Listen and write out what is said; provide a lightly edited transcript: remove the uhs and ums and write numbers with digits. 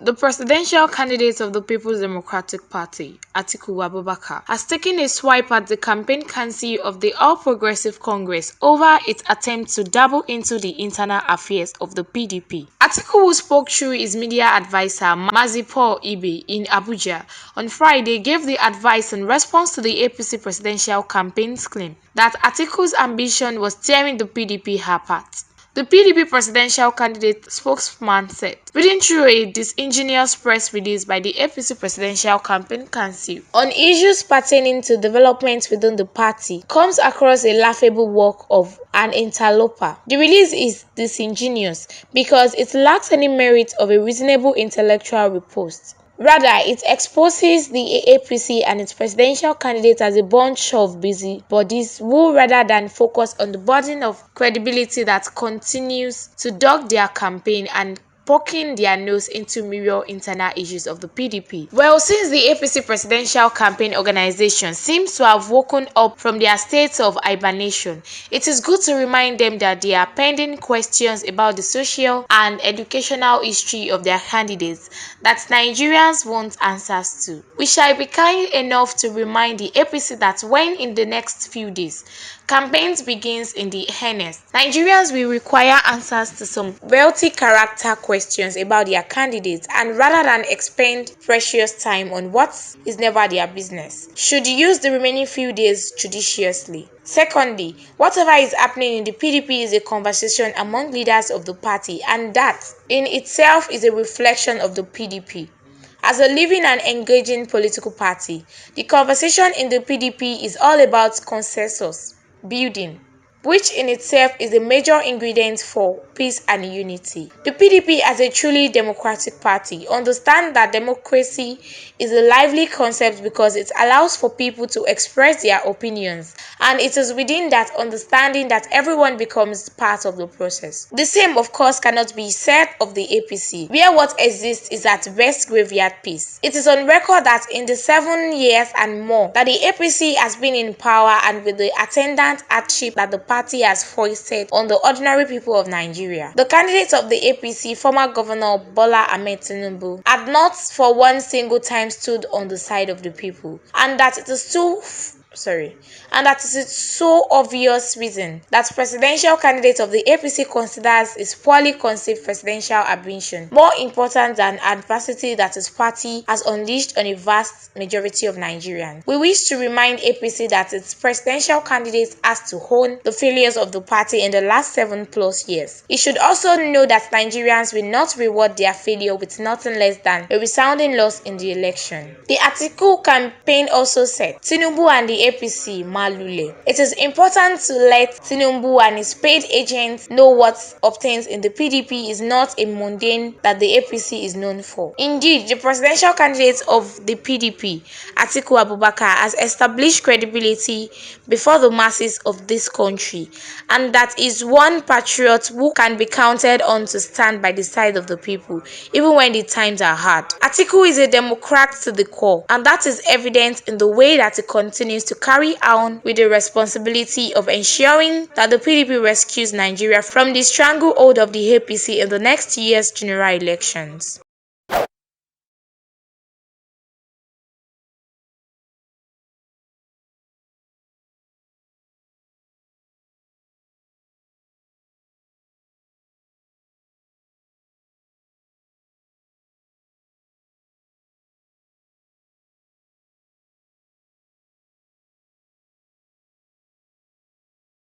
The presidential candidate of the People's Democratic Party, Atiku, has taken a swipe at the campaign council of the All Progressive Congress over its attempt to dabble into the internal affairs of the PDP. Atiku, who spoke through his media advisor Mazi Ibe in Abuja on Friday, gave the advice in response to the APC presidential campaign's claim that Atiku's ambition was tearing the PDP apart. The PDP presidential candidate spokesman said, reading through a disingenuous press release by the APC Presidential Campaign Council on issues pertaining to developments within the party, comes across a laughable work of an interloper. The release is disingenuous because it lacks any merit of a reasonable intellectual repose. Rather, it exposes the APC and its presidential candidate as a bunch of busybodies who, rather than focus on the burden of credibility that continues to dog their campaign and poking their nose into mirror internal issues of the PDP. Well, since the APC presidential campaign organization seems to have woken up from their state of hibernation, it is good to remind them that there are pending questions about the social and educational history of their candidates that Nigerians want answers to. We shall be kind enough to remind the APC that when in the next few days campaigns begins in the earnest, Nigerians will require answers to some wealthy character questions about their candidates, and rather than expend precious time on what is never their business, should use the remaining few days judiciously. Secondly, whatever is happening in the PDP is a conversation among leaders of the party, and that in itself is a reflection of the PDP. As a living and engaging political party, the conversation in the PDP is all about consensus building, which in itself is a major ingredient for peace and unity. The PDP, as a truly democratic party, understands that democracy is a lively concept because it allows for people to express their opinions, and it is within that understanding that everyone becomes part of the process. The same, of course, cannot be said of the APC, where what exists is at best graveyard peace. It is on record that in the 7 years and more that the APC has been in power, and with the attendant hardship that the party has foisted on the ordinary people of Nigeria, the candidates of the APC, former Governor Bola Ahmed Tinubu, had not for one single time stood on the side of the people, and that it is so obvious reason that presidential candidate of the APC considers his poorly conceived presidential ambition more important than adversity that his party has unleashed on a vast majority of Nigerians. We wish to remind APC that its presidential candidate has to own the failures of the party in the last 7+ years. It should also know that Nigerians will not reward their failure with nothing less than a resounding loss in the election. The Atiku campaign also said, Tinubu and the APC Malule. It is important to let Tinubu and his paid agents know what obtains in the PDP is not a mundane that the APC is known for. Indeed, the presidential candidate of the PDP, Atiku Abubakar, has established credibility before the masses of this country, and that is one patriot who can be counted on to stand by the side of the people, even when the times are hard. Atiku is a Democrat to the core, and that is evident in the way that he continues to carry on with the responsibility of ensuring that the PDP rescues Nigeria from the stranglehold of the APC in the next year's general elections.